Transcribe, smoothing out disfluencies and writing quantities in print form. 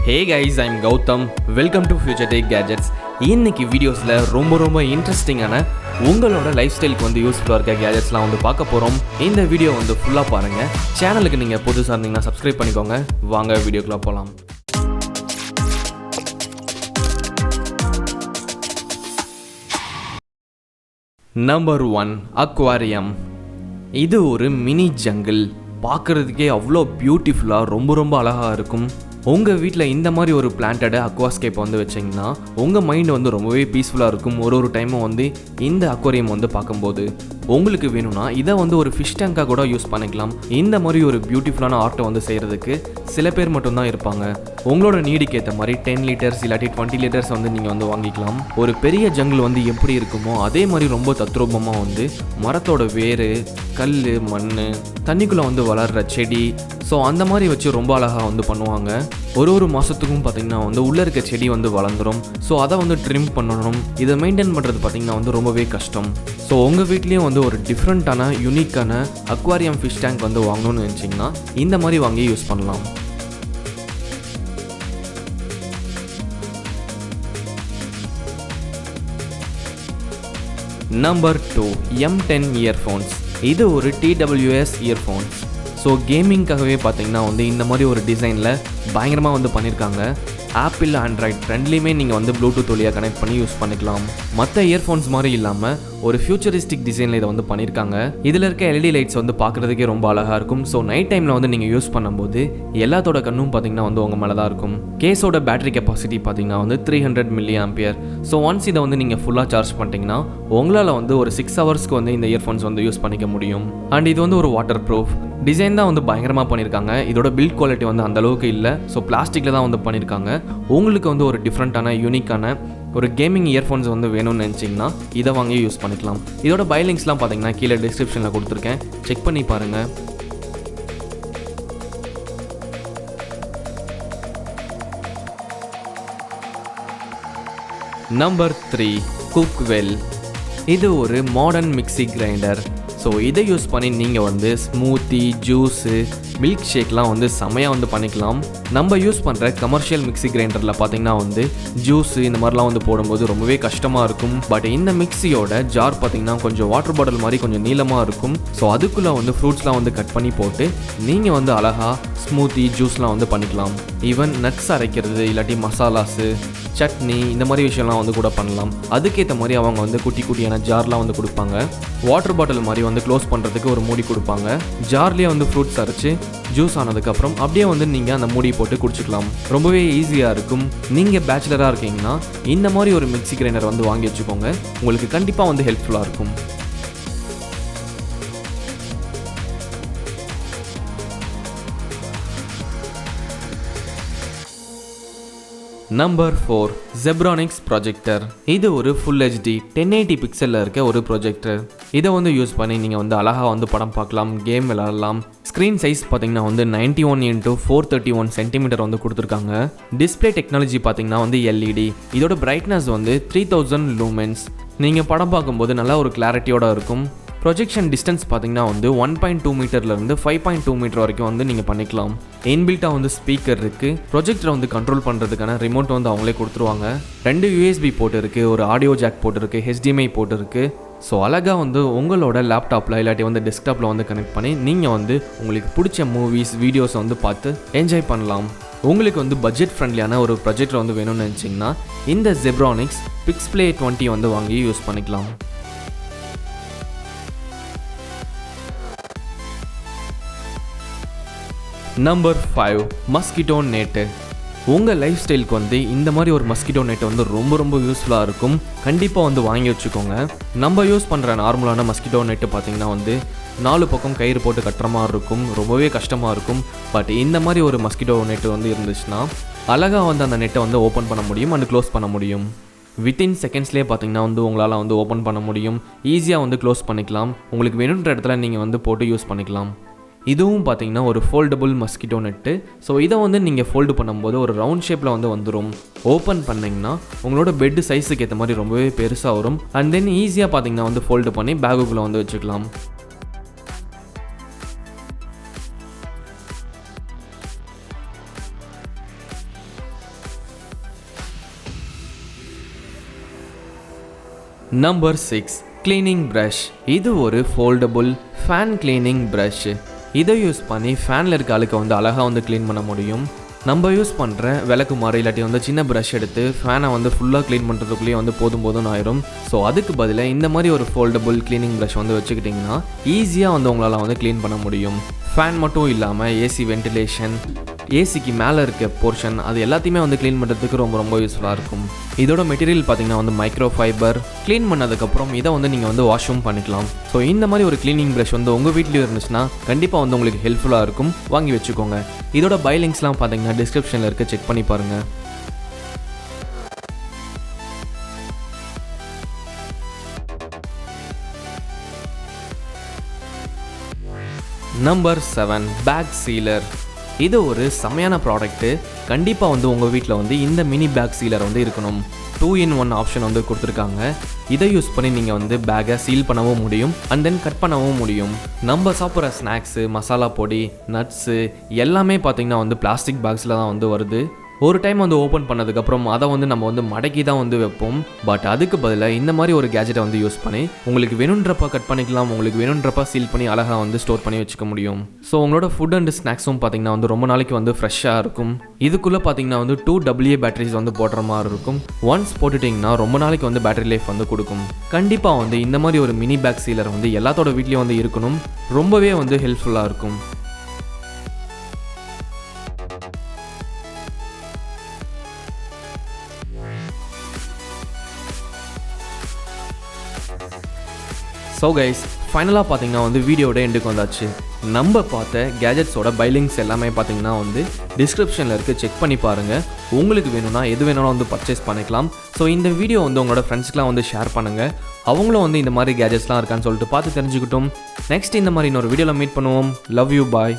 Hey guys, I'm Gautham. Welcome to Future Tech Gadgets. இன்னைக்கு வீடியோஸில் ரொம்ப இன்ட்ரெஸ்டிங்கான உங்களோட லைஃப் ஸ்டைலுக்கு வந்து யூஸ்ஃபுல்லாக இருக்க கேஜெட்ஸ்லாம் வந்து பார்க்க போகிறோம். இந்த வீடியோ வந்து ஃபுல்லாக பாருங்கள். சேனலுக்கு நீங்கள் புதுசாக இருந்தீங்கன்னா சப்ஸ்கிரைப் பண்ணிக்கோங்க. வாங்க வீடியோக்குள்ளே போகலாம். Number 1 aquarium. இது ஒரு மினி ஜங்கிள். பார்க்குறதுக்கே அவ்வளோ பியூட்டிஃபுல்லாக ரொம்ப அழகாக இருக்கும். உங்கள் வீட்டில் இந்த மாதிரி ஒரு பிளான்டட் அக்வாஸ்கேப் வந்து வச்சிங்கன்னா உங்கள் மைண்டு வந்து ரொம்பவே பீஸ்ஃபுல்லாக இருக்கும். ஒரு டைமும் வந்து இந்த அக்வாரியம் வந்து பார்க்கும்போது உங்களுக்கு வேணும்னா இதை வந்து ஒரு ஃபிஷ் டேங்காக கூட யூஸ் பண்ணிக்கலாம். இந்த மாதிரி ஒரு பியூட்டிஃபுல்லான ஆர்ட்டை வந்து செய்கிறதுக்கு சில பேர் மட்டும்தான் இருப்பாங்க. உங்களோட நீடுக்கு ஏற்ற மாதிரி 10 லிட்டர்ஸ் இல்லாட்டி 20 லிட்டர்ஸ் வந்து நீங்கள் வந்து வாங்கிக்கலாம். ஒரு பெரிய ஜங்கிள் வந்து எப்படி இருக்குமோ அதே மாதிரி ரொம்ப தத்ரூபமாக வந்து மரத்தோட வேறு, கல், மண், தண்ணிக்குள்ளே வந்து வளர்கிற செடி, ஸோ அந்த மாதிரி வச்சு ரொம்ப அழகாக வந்து பண்ணுவாங்க. ஒரு மாதத்துக்கும் பார்த்திங்கன்னா வந்து உள்ளே இருக்க செடி வந்து வளர்ந்துடும். ஸோ அதை வந்து ட்ரிம் பண்ணணும். இதை மெயின்டைன் பண்ணுறது பார்த்திங்கன்னா வந்து ரொம்பவே கஷ்டம். ஸோ உங்கள் வீட்லேயும் வந்து ஒரு டிஃப்ரெண்ட்டான யூனிக்கான அக்வாரியம் ஃபிஷ் டேங்க் வந்து வாங்கணும்னு நினச்சிங்கன்னா இந்த மாதிரி வாங்கி யூஸ் பண்ணலாம். Number 2 M10 earphones. இது ஒரு TWS இயர்ஃபோன்ஸ். ஸோ கேமிங்காகவே பார்த்தீங்கன்னா வந்து இந்த மாதிரி ஒரு டிசைனில் பயங்கரமாக வந்து பண்ணியிருக்காங்க. ஆப்பிள், ஆண்ட்ராய்ட் ரெண்டுலேயுமே நீங்கள் வந்து ப்ளூடூத் வழியாக கனெக்ட் பண்ணி யூஸ் பண்ணிக்கலாம். மற்ற இயர்ஃபோன்ஸ் மாதிரி இல்லாமல் ஒரு ஃபியூச்சரிஸ்டிக் டிசைனில் இதை வந்து பண்ணியிருக்காங்க. இதில் இருக்க LED லைட்ஸ் வந்து பார்க்குறதுக்கே ரொம்ப அழகாக இருக்கும். ஸோ நைட் டைமில் வந்து நீங்கள் யூஸ் பண்ணும்போது எல்லாத்தோட கண்ணும் பார்த்தீங்கன்னா வந்து உங்கள் மேலே தான் இருக்கும். கேஸோட பேட்டரி கெப்பாசிட்டி பார்த்தீங்கன்னா வந்து 300 mAh. ஸோ ஒன்ஸ் இதை வந்து நீங்கள் ஃபுல்லாக சார்ஜ் பண்ணிட்டீங்கன்னா உங்களால் வந்து ஒரு 6 ஹவர்ஸ்க்கு வந்து இந்த இயர்ஃபோன்ஸ் வந்து யூஸ் பண்ணிக்க முடியும். அண்ட் இது வந்து ஒரு வாட்டர் ப்ரூஃப் டிசைன் தான் வந்து பயங்கரமாக பண்ணியிருக்காங்க. இதோட பில்ட் குவாலிட்டி வந்து அந்தளவுக்கு இல்லை. ஸோ பிளாஸ்டிக்கில் தான் வந்து பண்ணியிருக்காங்க. உங்களுக்கு வந்து ஒரு டிஃப்ரெண்ட்டான யூனிக்கான ஒரு கேமிங் இயர்ஃபோன்ஸ் வந்து வேணும்னு நினச்சிங்கன்னா இதை வாங்கி யூஸ் பண்ணிக்கலாம். இதோட பை லிங்க்ஸ்லாம் பார்த்தீங்கன்னா கீழே டிஸ்கிரிப்ஷனில் கொடுத்துருக்கேன், செக் பண்ணி பாருங்கள். நம்பர் 3 குக்வெல். இது ஒரு மாடர்ன் மிக்ஸி கிரைண்டர். ஸோ இதை யூஸ் பண்ணி நீங்கள் வந்து ஸ்மூத்தி, ஜூஸு, மில்க் ஷேக்லாம் வந்து செமையாக வந்து பண்ணிக்கலாம். நம்ம யூஸ் பண்ணுற கமர்ஷியல் மிக்ஸி கிரைண்டரில் பார்த்திங்கன்னா வந்து ஜூஸு இந்த மாதிரிலாம் வந்து போடும்போது ரொம்பவே கஷ்டமாக இருக்கும். பட் இந்த மிக்ஸியோட ஜார் பார்த்திங்கன்னா கொஞ்சம் வாட்டர் பாட்டில் மாதிரி கொஞ்சம் நீளமாக இருக்கும். ஸோ அதுக்குள்ளே வந்து ஃப்ரூட்ஸ்லாம் வந்து கட் பண்ணி போட்டு நீங்கள் வந்து அழகாக ஸ்மூத்தி, ஜூஸ்லாம் வந்து பண்ணிக்கலாம். ஈவன் நட்ஸ் அரைக்கிறது இல்லாட்டி மசாலாஸு, சட்னி இந்த மாதிரி விஷயம்லாம் வந்து கூட பண்ணலாம். அதுக்கேற்ற மாதிரி அவங்க வந்து குட்டியான ஜார்லாம் வந்து கொடுப்பாங்க. வாட்டர் பாட்டில் மாதிரி வந்து க்ளோஸ் பண்ணுறதுக்கு ஒரு மூடி கொடுப்பாங்க. ஜார்லேயே வந்து ஃப்ரூட்ஸ் அரைச்சி ஜூஸ் ஆனதுக்கப்புறம் அப்படியே வந்து நீங்கள் அந்த மூடி போட்டு குடிச்சிக்கலாம். ரொம்பவே ஈஸியாக இருக்கும். நீங்கள் பேச்சுலராக இருக்கீங்கன்னா இந்த மாதிரி ஒரு மிக்ஸி கிரைண்டர் வந்து வாங்கி வச்சுக்கோங்க. உங்களுக்கு கண்டிப்பாக வந்து ஹெல்ப்ஃபுல்லாக இருக்கும். Number 4 Zebronics Projector. இது ஒரு Full HD 1080 பிக்சலில் இருக்க ஒரு ப்ரொஜெக்டர். இதை வந்து யூஸ் பண்ணி நீங்கள் வந்து அழகாக வந்து படம் பார்க்கலாம், கேம் விளையாடலாம். ஸ்க்ரீன் சைஸ் பார்த்தீங்கன்னா வந்து 91x431 சென்டிமீட்டர் வந்து கொடுத்துருக்காங்க. டிஸ்பிளே டெக்னாலஜி பார்த்தீங்கன்னா வந்து LED. இதோட பிரைட்னஸ் வந்து 3000 லூமென்ஸ். நீங்கள் படம் பார்க்கும்போது நல்லா ஒரு கிளாரிட்டியோட இருக்கும். ப்ரொஜெக்ஷன் டிஸ்டன்ஸ் பார்த்தீங்கன்னா வந்து 1.2 மீட்டர்லேருந்து 5.2 மீட்டர் வரைக்கும் வந்து நீங்கள் பண்ணிக்கலாம். இன்பில்ட்டாக வந்து ஸ்பீக்கர் இருக்குது. ப்ரொஜெக்டரை வந்து கண்ட்ரோல் பண்ணுறதுக்கான ரிமோட் வந்து அவங்களே கொடுத்துருவாங்க. 2 USB போர்ட் இருக்குது, ஒரு ஆடியோ ஜாக் போர்ட் இருக்குது, HDMI போர்ட் இருக்குது. ஸோ அழகாக வந்து உங்களோட லேப்டாப்பில் இல்லாட்டி வந்து டெஸ்க்டாப்பில் வந்து கனெக்ட் பண்ணி நீங்கள் வந்து உங்களுக்கு பிடிச்ச மூவிஸ், வீடியோஸை வந்து பார்த்து என்ஜாய் பண்ணலாம். உங்களுக்கு வந்து பட்ஜெட் ஃப்ரெண்ட்லியான ஒரு ப்ரொஜெக்டர் வந்து வேணும்னு நினச்சிங்கன்னா இந்த Zebronics Pixplay 20 வந்து வாங்கி யூஸ் பண்ணிக்கலாம். Number 5 mosquito net. உங்கள் லைஃப் ஸ்டைலுக்கு வந்து இந்த மாதிரி ஒரு மஸ்கிட்டோ நெட்டு வந்து ரொம்ப யூஸ்ஃபுல்லாக இருக்கும். கண்டிப்பாக வந்து வாங்கி வச்சுக்கோங்க. நம்ம யூஸ் பண்ணுற நார்மலான மஸ்கிட்டோ நெட்டு பார்த்திங்கன்னா வந்து 4 பக்கம் கயிறு போட்டு கட்டுற மாதிரி இருக்கும். ரொம்பவே கஷ்டமாக இருக்கும். பட் இந்த மாதிரி ஒரு மஸ்கிட்டோ நெட்டு வந்து இருந்துச்சுன்னா அழகாக வந்து அந்த நெட்டை வந்து ஓப்பன் பண்ண முடியும் அண்ட் க்ளோஸ் பண்ண முடியும். வித்தின் செகண்ட்ஸ்லேயே பார்த்திங்கன்னா வந்து உங்களால் வந்து ஓப்பன் பண்ண முடியும். ஈஸியாக வந்து க்ளோஸ் பண்ணிக்கலாம். உங்களுக்கு வேணுன்ற இடத்துல நீங்கள் வந்து போட்டு யூஸ் பண்ணிக்கலாம். இதுவும் பார்த்தீங்கன்னா ஒரு ஃபோல்டபுள் மஸ்கிட்டோ நெட்டு. ஸோ இதை வந்து நீங்கள் ஃபோல்டு பண்ணும்போது ஒரு ரவுண்ட் ஷேப்பில் வந்து வந்துடும். ஓப்பன் பண்ணிங்கன்னா உங்களோட பெட் சைஸுக்கு ஏற்ற மாதிரி ரொம்பவே பெருசாக வரும். அண்ட் தென் ஈஸியாக பார்த்தீங்கன்னா வந்து ஃபோல்டு பண்ணி பேக்குக்குள்ளே வந்து வச்சுக்கலாம். Number 6 cleaning brush. இது ஒரு ஃபோல்டபுள் ஃபேன் க்ளீனிங் ப்ரஷ். இதை யூஸ் பண்ணி ஃபேனில் இருக்க அழுக்க வந்து அழகாக வந்து க்ளீன் பண்ண முடியும். நம்ம யூஸ் பண்ணுற விளக்கு மாறு இல்லாட்டி வந்து சின்ன ப்ரஷ் எடுத்து ஃபேனை வந்து ஃபுல்லாக க்ளீன் பண்ணுறதுக்குள்ளேயே வந்து போதும் ஆயிரும். ஸோ அதுக்கு பதிலாக இந்த மாதிரி ஒரு ஃபோல்டபுள் க்ளீனிங் ப்ரஷ் வந்து வச்சுக்கிட்டிங்கன்னா ஈஸியாக வந்து உங்களால் வந்து க்ளீன் பண்ண முடியும். ஃபேன் மட்டும் இல்லாமல் ஏசி வென்டிலேஷன், ஏசிக்கு மேலே இருக்க போர்ஷன் அது எல்லாத்தையுமே வந்து க்ளீன் பண்ணுறதுக்கு ரொம்ப யூஸ்ஃபுல்லாக இருக்கும். இதோட மெட்டீரியல் பார்த்திங்கன்னா வந்து மைக்ரோ ஃபைபர். க்ளீன் பண்ணதுக்கப்புறம் இதை வந்து நீங்கள் வந்து வாஷும் பண்ணிக்கலாம். ஸோ இந்த மாதிரி ஒரு க்ளீனிங் ப்ரஷ் வந்து உங்கள் வீட்லேயும் இருந்துச்சுன்னா கண்டிப்பாக வந்து உங்களுக்கு ஹெல்ப்ஃபுல்லாக இருக்கும். வாங்கி வச்சுக்கோங்க. இதோட பை லிங்க்ஸ்லாம் பார்த்தீங்கன்னா டிஸ்கிரிப்ஷனில் இருக்க, செக் பண்ணி பாருங்கள். Number 7 pack sealer. இது ஒரு செமையான ப்ராடக்ட்டு. கண்டிப்பாக வந்து உங்கள் வீட்டில் வந்து இந்த மினி பேக் சீலர் வந்து இருக்கணும். 2-in-1 ஆப்ஷன் வந்து கொடுத்துருக்காங்க. இதை யூஸ் பண்ணி நீங்கள் வந்து பேக்கை சீல் பண்ணவும் முடியும் அண்ட் தென் கட் பண்ணவும் முடியும். நம்ம சாப்பிட்ற ஸ்நாக்ஸு, மசாலா பொடி, நட்ஸு எல்லாமே பார்த்திங்கன்னா வந்து பிளாஸ்டிக் பேக்ஸில் தான் வந்து வருது. ஒரு டைம் வந்து ஓப்பன் பண்ணதுக்கப்புறம் அதை வந்து நம்ம வந்து மடக்கி தான் வந்து வைப்போம். பட் அதுக்கு பதிலாக இந்த மாதிரி ஒரு கேஜெட்டை வந்து யூஸ் பண்ணி உங்களுக்கு வேணுன்றப்ப கட் பண்ணிக்கலாம், உங்களுக்கு வேணுன்றப்ப சீல் பண்ணி அழகாக வந்து ஸ்டோர் பண்ணி வச்சுக்க முடியும். ஸோ உங்களோட ஃபுட் அண்ட் ஸ்நாக்ஸும் பார்த்திங்கன்னா வந்து ரொம்ப நாளைக்கு வந்து ஃப்ரெஷ்ஷாக இருக்கும். இதுக்குள்ளே பார்த்திங்கன்னா வந்து 2 AA பேட்டரிஸ் வந்து போடுற மாதிரி இருக்கும். ஒன்ஸ் போட்டுட்டிங்கன்னா ரொம்ப நாளைக்கு வந்து பேட்டரி லைஃப் வந்து கொடுக்கும். கண்டிப்பாக வந்து இந்த மாதிரி ஒரு மினி பேக் சீலர் வந்து எல்லாத்தோட வீட்லேயும் வந்து இருக்கணும். ரொம்பவே வந்து ஹெல்ப்ஃபுல்லாக இருக்கும். ஸோ கைஸ், ஃபைனலாக பார்த்தீங்கன்னா வந்து வீடியோட எண்டுக்கு வந்தாச்சு. நம்ம பார்த்த கேஜெட்ஸோட பை லிங்க்ஸ் எல்லாமே பார்த்தீங்கன்னா வந்து டிஸ்கிரிப்ஷனில் இருக்குது, செக் பண்ணி பாருங்கள். உங்களுக்கு வேணும்னா எது வேணாலும் வந்து பர்ச்சேஸ் பண்ணிக்கலாம். ஸோ இந்த வீடியோ வந்து உங்களோட ஃப்ரெண்ட்ஸ்க்குலாம் வந்து ஷேர் பண்ணுங்கள். அவங்களும் வந்து இந்த மாதிரி கேஜெட்ஸ்லாம் இருக்கான்னு சொல்லிட்டு பார்த்து தெரிஞ்சுக்கிட்டோம். நெக்ஸ்ட் இந்த மாதிரி இன்னொரு வீடியோவில் மீட் பண்ணுவோம். Love you, bye.